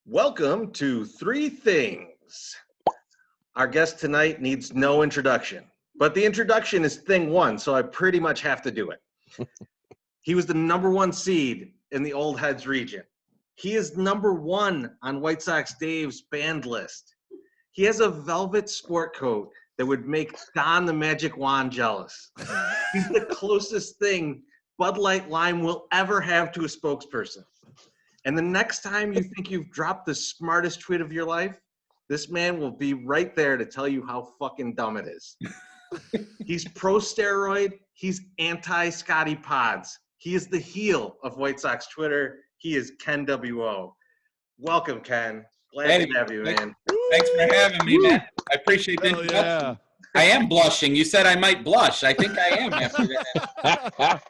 Welcome to Three Things. Our guest tonight needs no introduction, but the introduction is thing one, so I pretty much have to do it. He was the number one seed in the Old Heads region. He is number one on White Sox Dave's band list. He has a velvet sport coat that would make Don the Magic Wand jealous. He's the closest thing Bud Light Lime will ever have to a spokesperson. And the next time you think you've dropped the smartest tweet of your life, this man will be right there to tell you how fucking dumb it is. He's pro-steroid. He's anti-Scotty Pods. He is the heel of White Sox Twitter. He is KenWO. Welcome, Ken. Glad to have you, man. Thanks for having me, man. I appreciate the introduction. Yeah. I am blushing. You said I might blush. I think I am after that.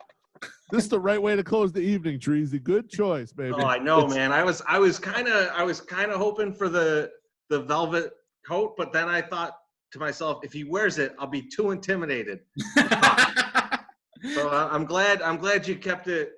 This is the right way to close the evening, Treasy. Good choice, baby. Oh, I know, man. I was kind of hoping for the velvet coat, but then I thought to myself, if he wears it, I'll be too intimidated. So I'm glad you kept it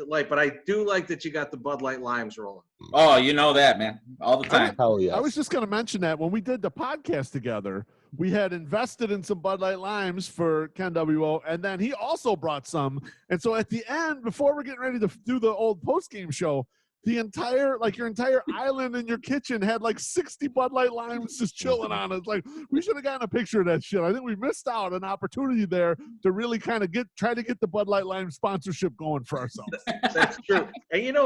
light, but I do like that you got the Bud Light Limes rolling. Oh, you know that, man. All the time. Hell yeah. I was just going to mention that when we did the podcast together, we had invested in some Bud Light Limes for KenWO, and then he also brought some. And so at the end, before we're getting ready to do the old post-game show, your entire island in your kitchen had like 60 Bud Light Limes just chilling on it. Like, we should have gotten a picture of that shit. I think we missed out an opportunity there to really kind of try to get the Bud Light Lime sponsorship going for ourselves. That's true. And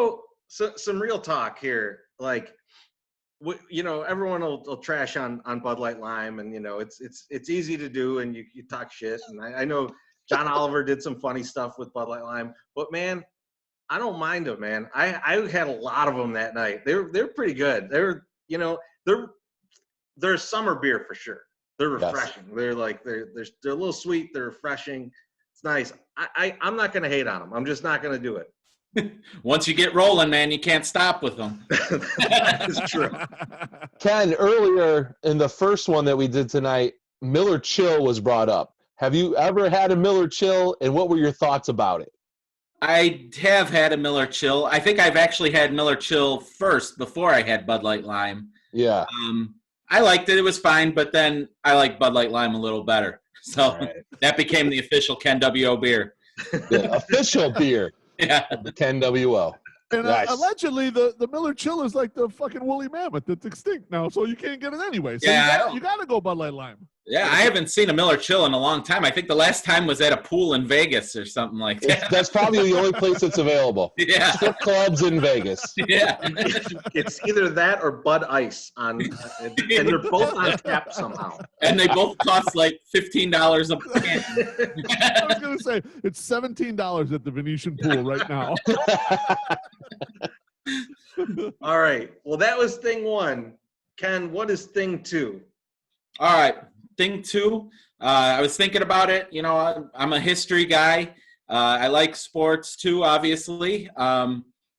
some real talk here, like, everyone will trash on Bud Light Lime, and it's easy to do, and you talk shit. And I know John Oliver did some funny stuff with Bud Light Lime, but man, I don't mind them, man. I had a lot of them that night. They're pretty good. They're a summer beer for sure. They're refreshing. Yes. They're a little sweet. They're refreshing. It's nice. I'm not gonna hate on them. I'm just not gonna do it. Once you get rolling, man, you can't stop with them. That is true. Ken, earlier in the first one that we did tonight, Miller Chill was brought up. Have you ever had a Miller Chill, and what were your thoughts about it? I have had a Miller Chill. I think I've actually had Miller Chill first before I had Bud Light Lime. Yeah. I liked it. It was fine, but then I like Bud Light Lime a little better. So that became the official KenWO beer. The official beer. Yeah. Of the KenWO. And Nice. allegedly, the Miller Chill is like the fucking woolly mammoth that's extinct now, so you can't get it anyway. So you got to go Bud Light Lime. Yeah, I haven't seen a Miller Chill in a long time. I think the last time was at a pool in Vegas or something like that. That's probably the only place it's available. Yeah. Strip clubs in Vegas. Yeah. It's either that or Bud Ice and they're both on tap somehow. And they both cost like $15 a can. I was going to say, it's $17 at the Venetian pool right now. All right. Well, that was thing one. Ken, what is thing two? All right. Thing two, I was thinking about it. I'm a history guy. I like sports too, obviously.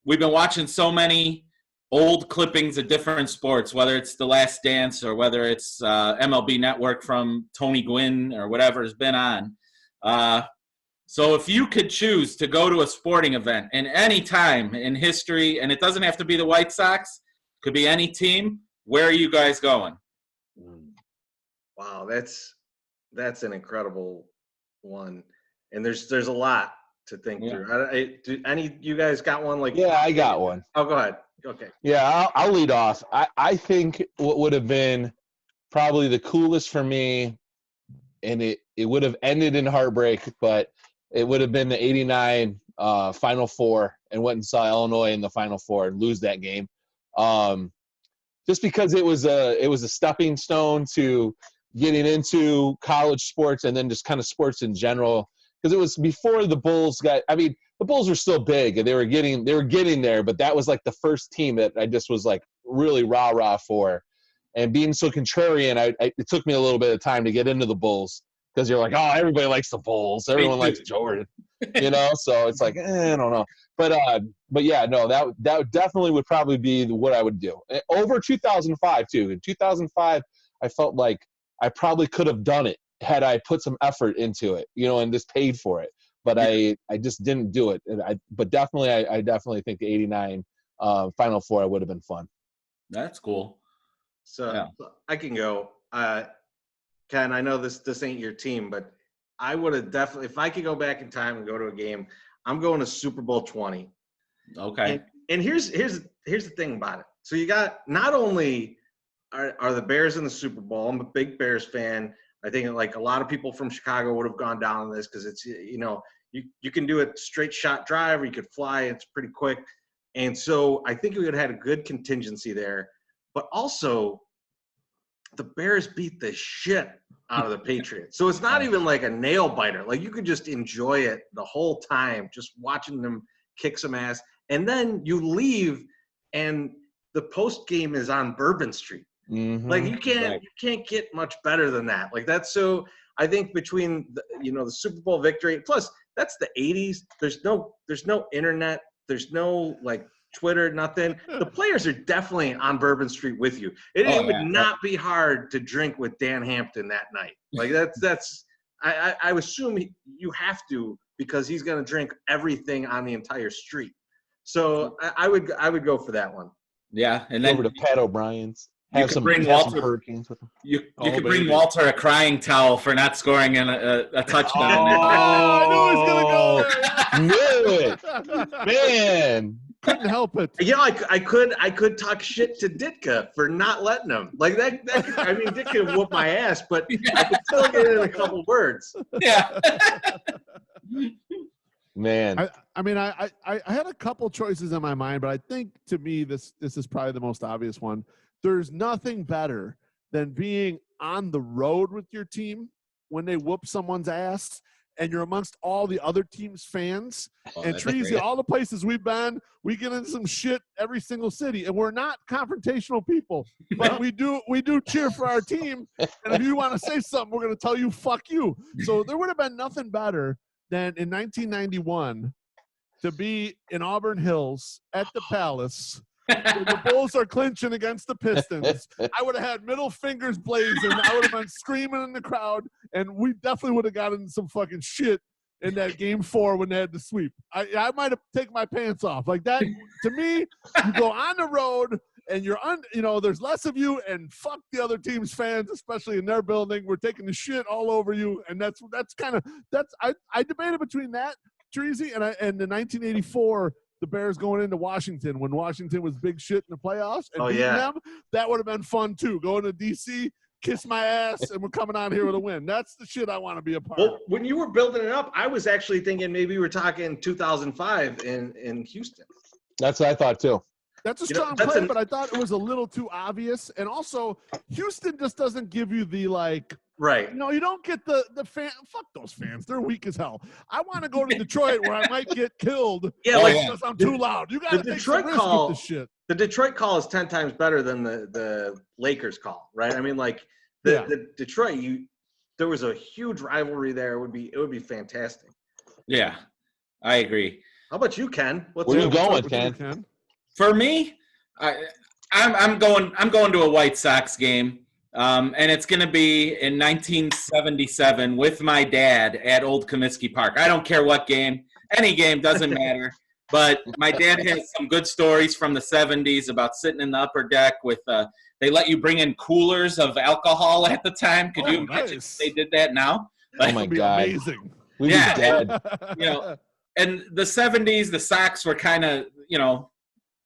We've been watching so many old clippings of different sports, whether it's The Last Dance or whether it's MLB Network from Tony Gwynn or whatever has been on. So if you could choose to go to a sporting event in any time in history, and it doesn't have to be the White Sox, could be any team, where are you guys going? Wow, that's an incredible one, and there's a lot to think through. Do any of you guys got one? Yeah, I got one. Oh, go ahead. Okay. Yeah, I'll lead off. I think what would have been probably the coolest for me, and it would have ended in heartbreak, but it would have been the '89 Final Four, and went and saw Illinois in the Final Four and lose that game. Just because it was a stepping stone to getting into college sports and then just kind of sports in general, because it was before the Bulls the Bulls were still big and they were getting there, but that was like the first team that I just was like really rah for. And being so contrarian, it took me a little bit of time to get into the Bulls, because you're like, oh, everybody likes the Bulls, everyone likes Jordan, so it's like, I don't know. But yeah, no, that definitely would probably be what I would do. Over 2005 too. In 2005, I felt like I probably could have done it had I put some effort into it, and just paid for it. But I just didn't do it. But definitely, I definitely think the '89 Final Four would have been fun. That's cool. So Yeah. I can go. Ken, I know this ain't your team, but I would have definitely, if I could go back in time and go to a game, I'm going to Super Bowl 20. Okay. And here's the thing about it. So you got, not only are the Bears in the Super Bowl, I'm a big Bears fan. I think like a lot of people from Chicago would have gone down on this because it's, you know, you can do it straight shot drive or you could fly. It's pretty quick. And so I think we would have had a good contingency there. But also, the Bears beat the shit out of the Patriots. So it's not even like a nail biter. Like you could just enjoy it the whole time, just watching them kick some ass. And then you leave and the post game is on Bourbon Street. Mm-hmm. Like you can't get much better than that. Like that's, so I think between the Super Bowl victory, plus that's the 80s. There's no internet. There's no like Twitter, nothing. The players are definitely on Bourbon Street with you. It would not be hard to drink with Dan Hampton that night. Like I assume you have to, because he's going to drink everything on the entire street. So I would go for that one. Yeah, and then over to Pat O'Brien's. You could bring Walter. Hurricanes with him. You could bring Walter a crying towel for not scoring a touchdown. I knew he was gonna go there. Knew it, man. Couldn't help it. Yeah, I could talk shit to Ditka for not letting him. Like that I mean, Ditka could whoop my ass, but I could still get in a couple words. Yeah. Man. I had a couple choices in my mind, but I think to me this is probably the most obvious one. There's nothing better than being on the road with your team when they whoop someone's ass and you're amongst all the other team's fans. And Treasy, all the places we've been, we get into some shit every single city, and we're not confrontational people, but we do cheer for our team. And if you want to say something, we're going to tell you, fuck you. So there would have been nothing better than in 1991 to be in Auburn Hills at the Palace. The Bulls are clinching against the Pistons. I would have had middle fingers blazing. I would have been screaming in the crowd, and we definitely would have gotten some fucking shit in that game 4 when they had to sweep. I might have taken my pants off. Like that, to me, you go on the road and there's less of you, and fuck the other team's fans, especially in their building. We're taking the shit all over you, and I debated between that, Treasy, and the 1984. The Bears going into Washington when Washington was big shit in the playoffs and beating them, that would have been fun too. Going to DC, kiss my ass, and we're coming out here with a win. That's the shit I want to be a part of. When you were building it up, I was actually thinking maybe we were talking 2005 in Houston. That's what I thought too. That's a strong play, but I thought it was a little too obvious. And also, Houston just doesn't give you the like. Right. No, you don't get the fan. Fuck those fans. They're weak as hell. I want to go to Detroit where I might get killed. Yeah, because I'm too loud. You got to take some risk with this shit. The Detroit call is 10 times better than the Lakers call, right? I mean, like the Detroit, there was a huge rivalry there. It would be fantastic. Yeah, I agree. How about you, Ken? Where you going, Ken? For me, I'm going to a White Sox game, and it's going to be in 1977 with my dad at Old Comiskey Park. I don't care what game, any game, doesn't matter. But my dad has some good stories from the 70s about sitting in the upper deck with they let you bring in coolers of alcohol at the time. Could you imagine if they did that now? Oh my God, amazing! We'd be dead. And the 70s, the Sox were kind of,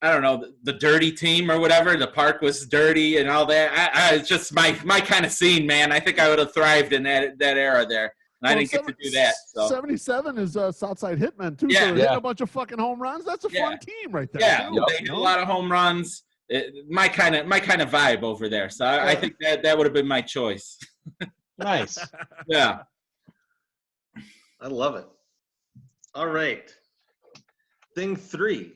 I don't know, the dirty team or whatever. The park was dirty and all that. It's just my kind of scene, man. I think I would have thrived in that era there. And I didn't get to do that. So. 77 is Southside Hitmen, too. Yeah. So hitting a bunch of fucking home runs. That's a fun team right there. Yeah, they hit a lot of home runs. My kind of vibe over there. So I think that would have been my choice. Nice. Yeah. I love it. All right. Thing 3.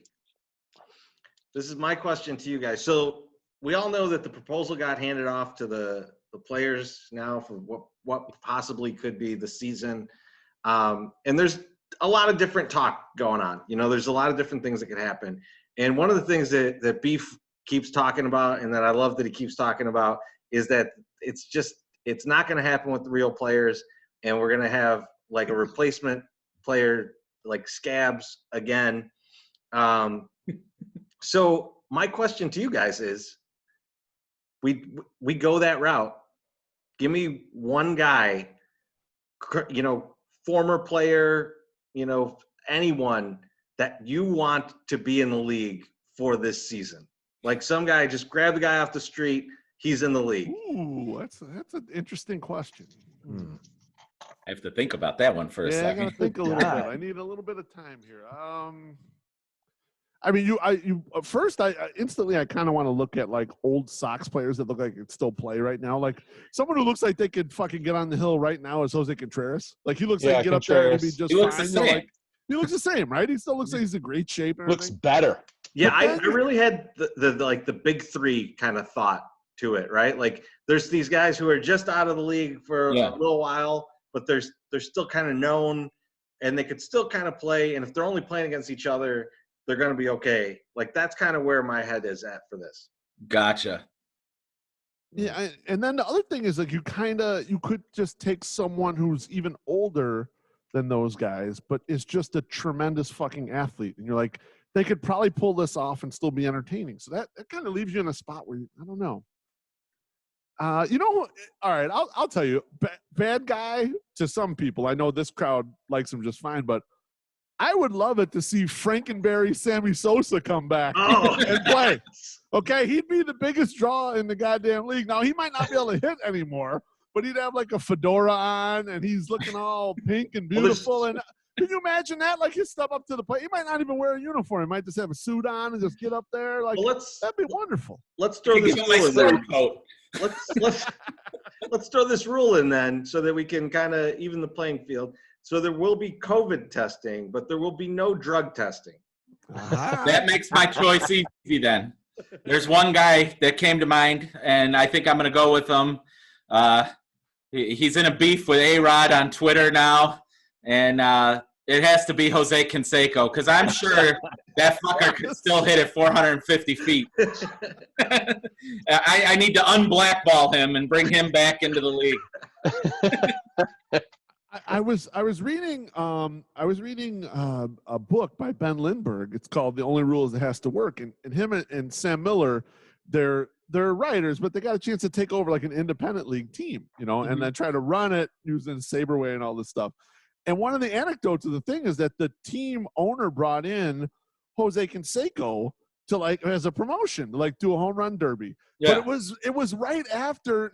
This is my question to you guys. So we all know that the proposal got handed off to the players now for what possibly could be the season. And there's a lot of different talk going on. There's a lot of different things that could happen. And one of the things that Beef keeps talking about, and that I love that he keeps talking about, is that it's not going to happen with the real players. And we're going to have like a replacement player like Scabs again. So my question to you guys is, we go that route. Give me one guy, former player, anyone that you want to be in the league for this season. Like some guy, just grab the guy off the street. He's in the league. Ooh, that's an interesting question. I have to think about that one for a second. I gotta think a little bit. I need a little bit of time here. I mean, first, I instantly kind of want to look at like old Sox players that look like they could still play right now. Like someone who looks like they could fucking get on the hill right now is Jose Contreras. Like he looks like he get up there and be just he looks fine. The same. He looks the same, right? He still looks like he's in great shape. And looks better. Yeah, I really had the big three kind of thought to it, right? Like there's these guys who are just out of the league for a little while, but they're still kind of known, and they could still kind of play. And if they're only playing against each other, they're going to be okay. Like that's kind of where my head is at for this. Gotcha. Yeah, and then the other thing is like you could just take someone who's even older than those guys, but is just a tremendous fucking athlete, and you're like, they could probably pull this off and still be entertaining. So that kind of leaves you in a spot where I don't know. All right, I'll tell you, bad guy to some people. I know this crowd likes him just fine, but I would love it to see Frankenberry Sammy Sosa come back and play. Okay, he'd be the biggest draw in the goddamn league. Now, he might not be able to hit anymore, but he'd have like a fedora on, and he's looking all pink and beautiful. And can you imagine that? Like, he'd step up to the plate. He might not even wear a uniform. He might just have a suit on and just get up there. Like, that'd be wonderful. Let's throw this rule in there. Let's throw this rule in then so that we can kind of even the playing field. So there will be COVID testing, but there will be no drug testing. That makes my choice easy then. There's one guy that came to mind, and I think I'm going to go with him. He's in a beef with A-Rod on Twitter now, and it has to be Jose Canseco, because I'm sure that fucker could still hit it 450 feet. I need to unblackball him and bring him back into the league. I was reading a book by Ben Lindbergh. It's called The Only Rule Is It Has to Work. And him and Sam Miller, they're writers, but they got a chance to take over like an independent league team, and then try to run it using Saberway and all this stuff. And one of the anecdotes of the thing is that the team owner brought in Jose Canseco to like as a promotion, to like do a home run derby. Yeah. But it was right after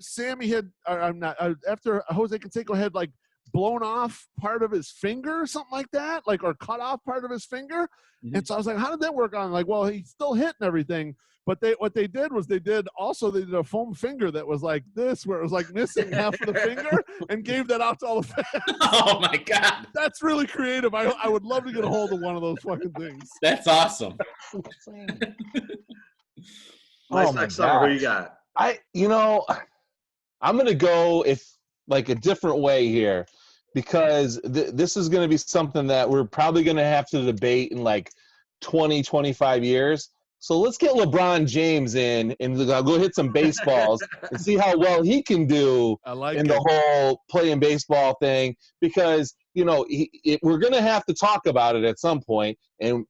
after Jose Canseco had like blown off part of his finger or something like that, like, or cut off part of his finger. Mm-hmm. And so I was like, how did that work on? Like, well, he's still hitting everything. But what they did was they did a foam finger that was like this, where it was like missing half of the finger, and gave that out to all the fans. Oh my God. That's really creative. I would love to get a hold of one of those fucking things. That's awesome. Next summer, who you got? I'm going to go a different way here, because this is going to be something that we're probably going to have to debate in like 20, 25 years. So let's get LeBron James in and go hit some baseballs and see how well he can do the whole playing baseball thing, because, we're going to have to talk about it at some point. And,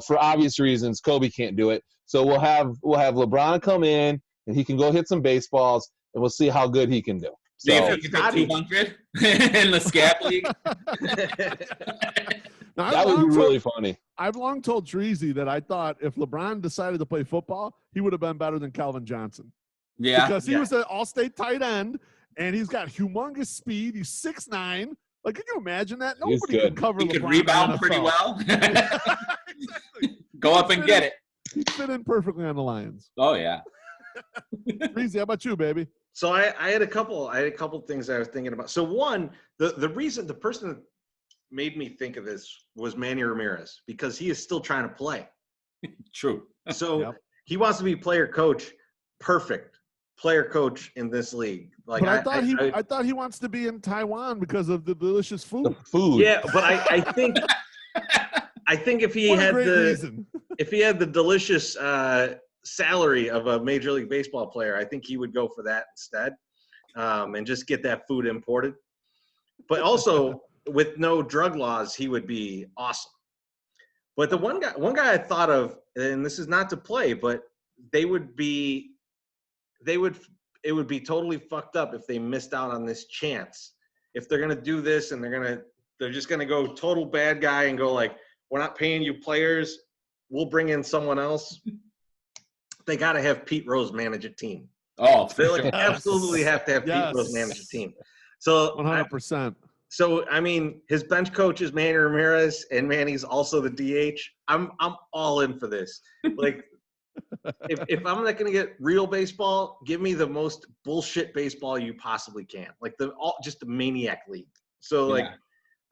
for obvious reasons, Kobe can't do it. So we'll have LeBron come in and he can go hit some baseballs, and we'll see how good he can do. See if he can hit 200 in the Scab League. Now, that would be really funny. I've long told Treasy that I thought if LeBron decided to play football, he would have been better than Calvin Johnson. Yeah. Because he was an all-state tight end, and he's got humongous speed. He's 6'9". Like, can you imagine that? Nobody can cover LeBron. He could rebound pretty well. Exactly. Go up and get it. He fit in perfectly on the Lions. Oh, yeah. Treasy, how about you, baby? So I had a couple things I was thinking about. So one, the person that made me think of this was Manny Ramirez, because he is still trying to play. True. So He wants to be player coach, perfect player coach in this league. Like, but I thought he wants to be in Taiwan because of the delicious food. The food. Yeah, but I think if he had the delicious salary of a Major League Baseball player, I think he would go for that instead, and just get that food imported. But also, with no drug laws, he would be awesome. But the one guy I thought of, and this is not to play, but they would be it would be totally fucked up if they missed out on this chance. If they're gonna do this and they're just gonna go total bad guy and go like, we're not paying you players, we'll bring in someone else. They got to have Pete Rose manage a team. Oh, they absolutely have to have Pete Rose manage a team. So 100%. So I mean, his bench coach is Manny Ramirez, and Manny's also the DH. I'm all in for this. Like, if I'm not gonna get real baseball, give me the most bullshit baseball you possibly can. Like just the maniac league. So like,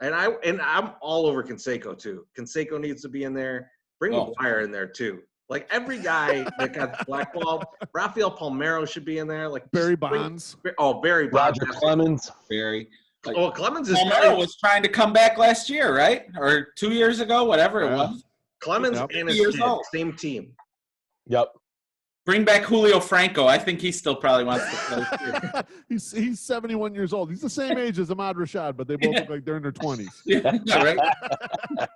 and I'm all over Canseco too. Canseco needs to be in there. Bring McGuire in there too. Like every guy that got blackballed, Rafael Palmeiro should be in there. Like Barry Bonds. Barry Bonds. Roger Clemens. Barry. Like, Clemens is Palmeiro was trying to come back last year, right? Or 2 years ago, whatever it was. Clemens and his kid, same team. Yep. Bring back Julio Franco. I think he still probably wants to play too. He's 71 years old. He's the same age as Ahmad Rashad, but they both look like they're in their 20s. Yeah, right.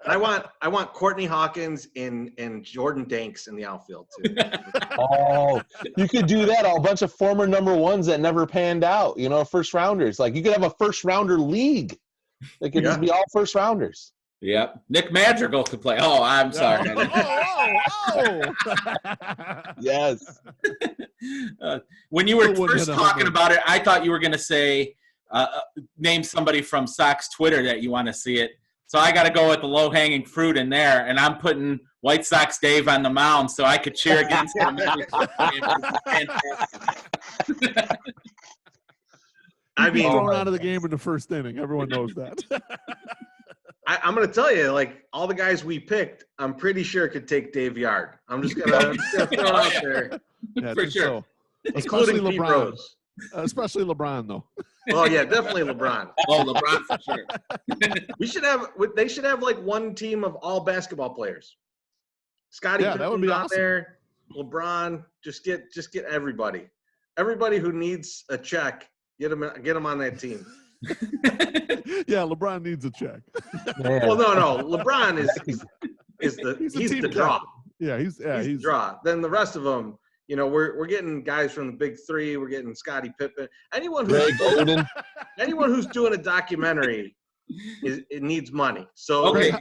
I want Courtney Hawkins and Jordan Danks in the outfield too. Oh, you could do that. A bunch of former number ones that never panned out. You know, first rounders. Like you could have a first rounder league. They could just be all first rounders. Yep. Nick Madrigal could play. Oh, I'm sorry. Yes. When you were first talking about it, I thought you were going to say, name somebody from Sox Twitter that you want to see it. So I got to go with the low-hanging fruit in there, and I'm putting White Sox Dave on the mound so I could cheer against him. I mean, thrown out of the game in the first inning. Everyone knows that. I'm going to tell you, like, all the guys we picked, I'm pretty sure could take Dave Yard. I'm just going to throw it out there. Yeah, for sure. So. Including Especially Pete LeBron. Rose. Especially LeBron, though. Oh, yeah, definitely LeBron. Oh, LeBron for sure. They should have, like, one team of all basketball players. Scottie that would be out awesome. there. LeBron, just get everybody. Everybody who needs a check, get them on that team. Yeah, LeBron needs a check. Well, no. LeBron is the draw. Yeah, he's the draw. Then the rest of them, you know, we're getting guys from the big three. We're getting Scottie Pippen. Anyone who's doing a documentary it needs money. So okay,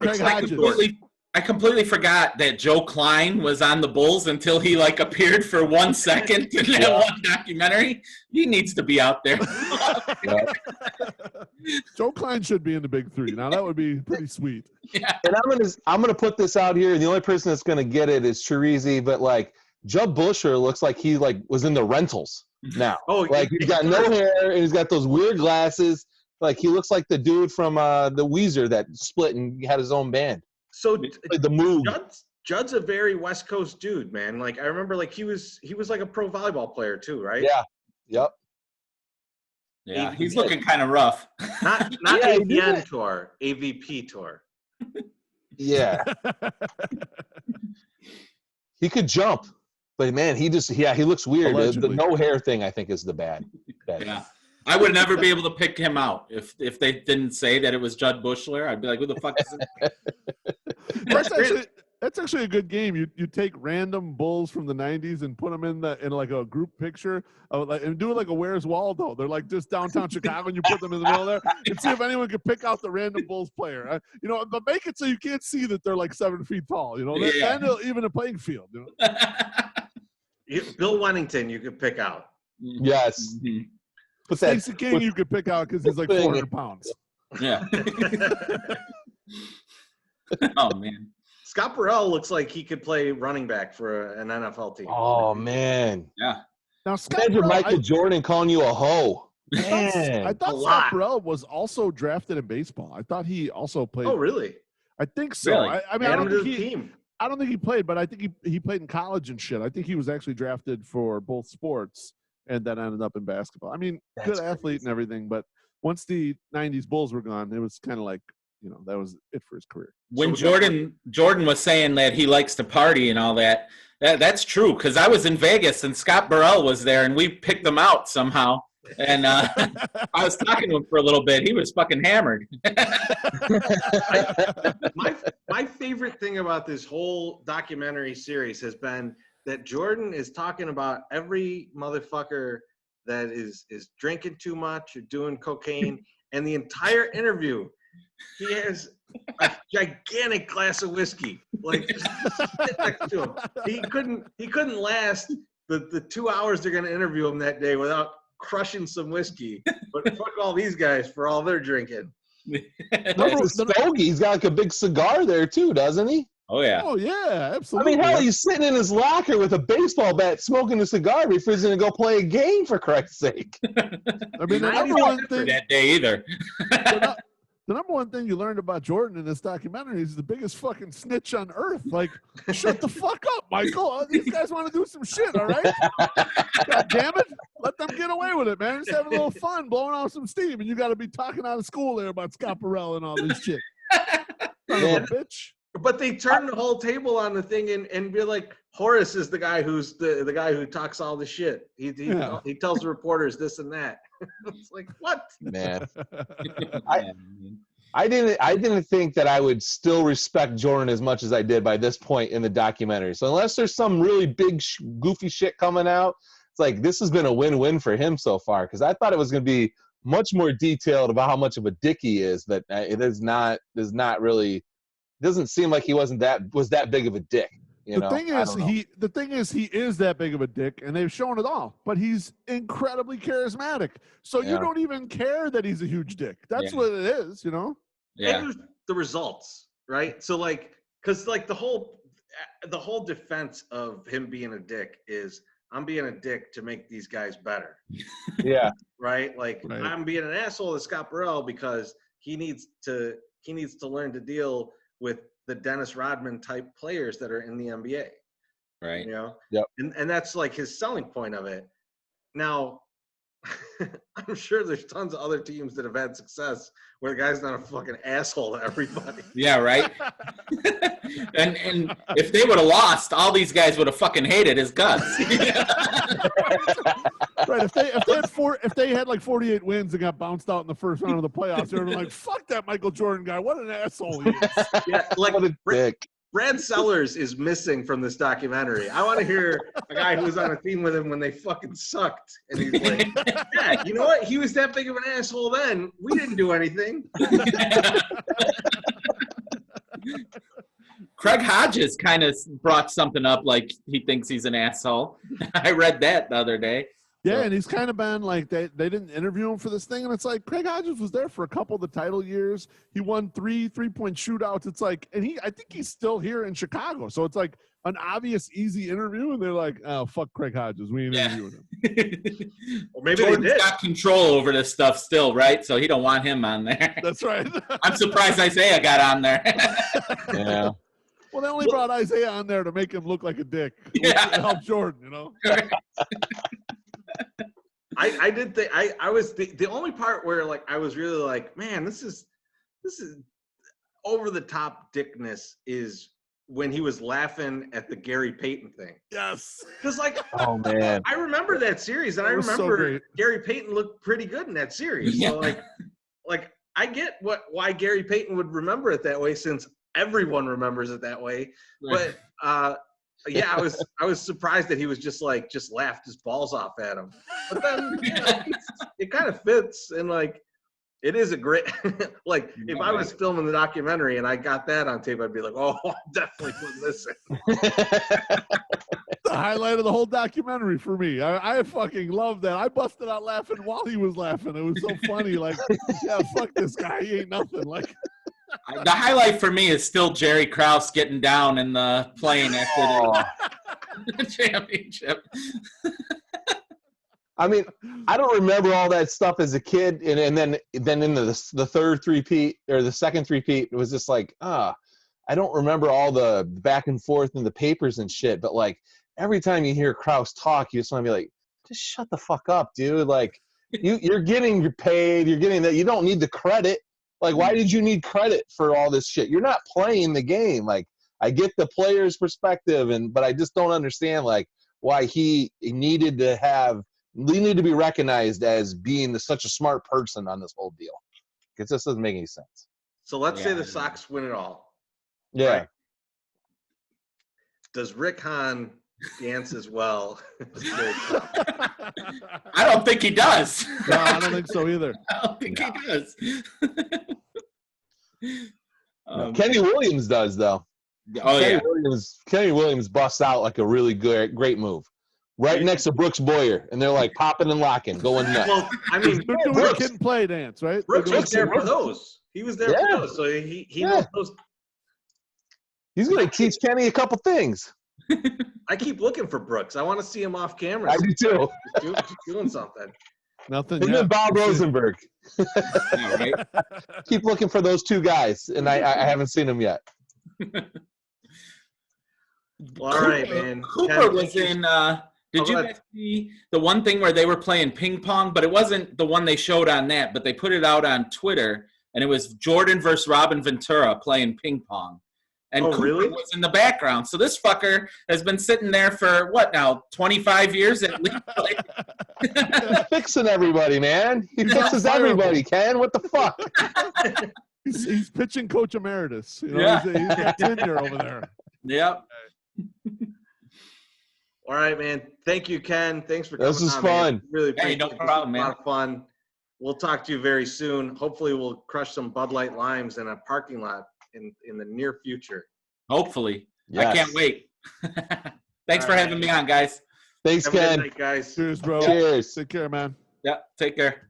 Craig I completely forgot that Joe Klein was on the Bulls until he like appeared for 1 second in that one documentary. He needs to be out there. Joe Klein should be in the big three. Now that would be pretty sweet. Yeah. And I'm gonna put this out here, and the only person that's gonna get it is Chirizi, but like Jud Bushler looks like he like was in the rentals now. Oh, like he's got no hair and he's got those weird glasses. Like he looks like the dude from the Weezer that split and had his own band. So the move. Judd's a very West Coast dude, man. Like I remember, like he was like a pro volleyball player too, right? Yeah. Yep. Yeah, he's looking kind of rough. Not AVN tour, AVP tour. Yeah. He could jump, but man, he looks weird. The no hair thing, I think, is the bad. Yeah. I would never be able to pick him out if they didn't say that it was Jud Bushler. I'd be like, "Who the fuck is this?" That's actually a good game. You take random Bulls from the '90s and put them in like a group picture, and do it like a Where's Waldo. They're like just downtown Chicago, and you put them in the middle there, and see if anyone can pick out the random Bulls player. But make it so you can't see that they're like 7 feet tall. Then they'll even a playing field. Bill Wennington, you could pick out. Yes. Mm-hmm. Stacey King, you could pick out because he's like 400 pounds. Yeah. Oh man. Scott Burrell looks like he could play running back for an NFL team. Oh man. Yeah. Now Imagine Michael Jordan calling you a hoe. Man. I thought Scott Burrell was also drafted in baseball. I thought he also played. Oh really? I think so. Really? I mean, I don't think he played, but I think he played in college and shit. I think he was actually drafted for both sports and then ended up in basketball. I mean, good athlete and everything, but once the 90s Bulls were gone, it was kind of like, that was it for his career. When Jordan was saying that he likes to party and all that's true, because I was in Vegas and Scott Burrell was there and we picked him out somehow. And I was talking to him for a little bit. He was fucking hammered. My favorite thing about this whole documentary series has been that Jordan is talking about every motherfucker that is drinking too much or doing cocaine, and the entire interview, he has a gigantic glass of whiskey, like sit next to him. He couldn't last the 2 hours they're gonna interview him that day without crushing some whiskey. But fuck all these guys for all they're drinking. That's a stogie. He's got like a big cigar there too, doesn't he? Oh yeah. Oh yeah, I absolutely. mean, hell, he's sitting in his locker with a baseball bat, smoking a cigar before he's going to go play a game. For Christ's sake! I mean, the I number don't one think thing. That day either. The number one thing you learned about Jordan in this documentary is he's the biggest fucking snitch on earth. Like, shut the fuck up, Michael. These guys want to do some shit, all right? God damn it. Let them get away with it, man. Just having a little fun, blowing off some steam, and you got to be talking out of school there about Scaparella and all this shit. Son of a bitch. But they turn the whole table on the thing and be like, Horace is the guy who's the guy who talks all the shit. He tells the reporters this and that. It's like, what? Man, I didn't think that I would still respect Jordan as much as I did by this point in the documentary. So unless there's some really big goofy shit coming out, it's like this has been a win-win for him so far, because I thought it was going to be much more detailed about how much of a dick he is. That it is not really. Doesn't seem like he was that big of a dick. The thing is he is that big of a dick, and they've shown it all. But he's incredibly charismatic, so you don't even care that he's a huge dick. That's what it is, you know. Yeah. And the results, right? So because the whole defense of him being a dick is, I'm being a dick to make these guys better. Yeah. Right. Like I'm being an asshole to Scott Burrell because he needs to learn to deal with the Dennis Rodman type players that are in the NBA. Right. You know? Yep. And that's like his selling point of it. Now, I'm sure there's tons of other teams that have had success where the guy's not a fucking asshole to everybody. Yeah, right. and if they would have lost, all these guys would have fucking hated his guts. Right. If they had like 48 wins and got bounced out in the first round of the playoffs, they were like, "Fuck that Michael Jordan guy! What an asshole he is!" Yeah, like What a dick. Brad Sellers is missing from this documentary. I want to hear a guy who was on a team with him when they fucking sucked, and he's like, "Yeah, you know what? He was that big of an asshole then. We didn't do anything." Craig Hodges kind of brought something up, like he thinks he's an asshole. I read that the other day. Yeah, and he's kind of been like, they didn't interview him for this thing, and it's like Craig Hodges was there for a couple of the title years. He won three-point shootouts. It's like, and I think he's still here in Chicago, so it's like an obvious easy interview, and they're like, "Oh, fuck Craig Hodges, we ain't interviewing him." Or maybe Jordan's they did. got control over this stuff still, right? So he don't want him on there. That's right. I'm surprised Isaiah got on there. Yeah. Well, they only brought Isaiah on there to make him look like a dick. Yeah. To help Jordan, you know. I did think I was the only part where like I was really like, man, this is over the top dickness is when he was laughing at the Gary Payton thing. Yes. Because like, Oh man. I remember that series, and I That was so remember great. Gary Payton looked pretty good in that series. So like I get why Gary Payton would remember it that way, since everyone remembers it that way. Right. But yeah, I was surprised that he was just laughed his balls off at him. But then it kind of fits, and like it is a great like if I was filming the documentary and I got that on tape, I'd be like, oh, I'm definitely putting this in. The highlight of the whole documentary for me. I fucking love that. I busted out laughing while he was laughing. It was so funny. Like, yeah, fuck this guy. He ain't nothing. Like, The highlight for me is still Jerry Krause getting down in the plane after the championship. I mean, I don't remember all that stuff as a kid, and then in the third three-peat or the second three-peat, it was just like, I don't remember all the back and forth in the papers and shit. But like every time you hear Krause talk, you just want to be like, just shut the fuck up, dude. Like you're getting paid, you're getting that. You don't need the credit. Like, why did you need credit for all this shit? You're not playing the game. Like, I get the player's perspective, but I just don't understand like why he needed to be recognized as being such a smart person on this whole deal. Because this doesn't make any sense. So let's say the Sox win it all. Yeah. Right? Does Rick Hahn Gantz as well. I don't think he does. No, I don't think so either. I don't think he does. Kenny Williams does though. Oh yeah. Kenny Williams busts out like a really great move. Right next to Brooks Boyer, and they're like popping and locking, going nuts. Well, I mean, They're doing a kid and play dance, right? Brooks was there for those. He was there for those, so he knows those. He's going to teach Kenny a couple things. I keep looking for Brooks. I want to see him off camera. I do too. Doing something. Nothing. Him and Bob Rosenberg. Yeah, right? Keep looking for those two guys, and I haven't seen them yet. Well, all right, man. Cooper was in. Did you guys see the one thing where they were playing ping pong? But it wasn't the one they showed on that, but they put it out on Twitter, and it was Jordan versus Robin Ventura playing ping pong. And Cooper really? was in the background. So this fucker has been sitting there for, what now, 25 years at least? Like, He's fixing everybody, man. He fixes everybody, Ken. What the fuck? He's pitching coach emeritus. You know, he's got tenure over there. Yep. All right, man. Thank you, Ken. Thanks for coming. This was on, fun. Man. Really Hey, no problem, man. A lot of fun. We'll talk to you very soon. Hopefully, we'll crush some Bud Light Limes in a parking lot in the near future. Hopefully. Yes. I can't wait. Thanks for having me on, guys. Thanks, Have a good Ken. night, guys. Cheers, bro. Cheers. Take care, man. Yeah, take care.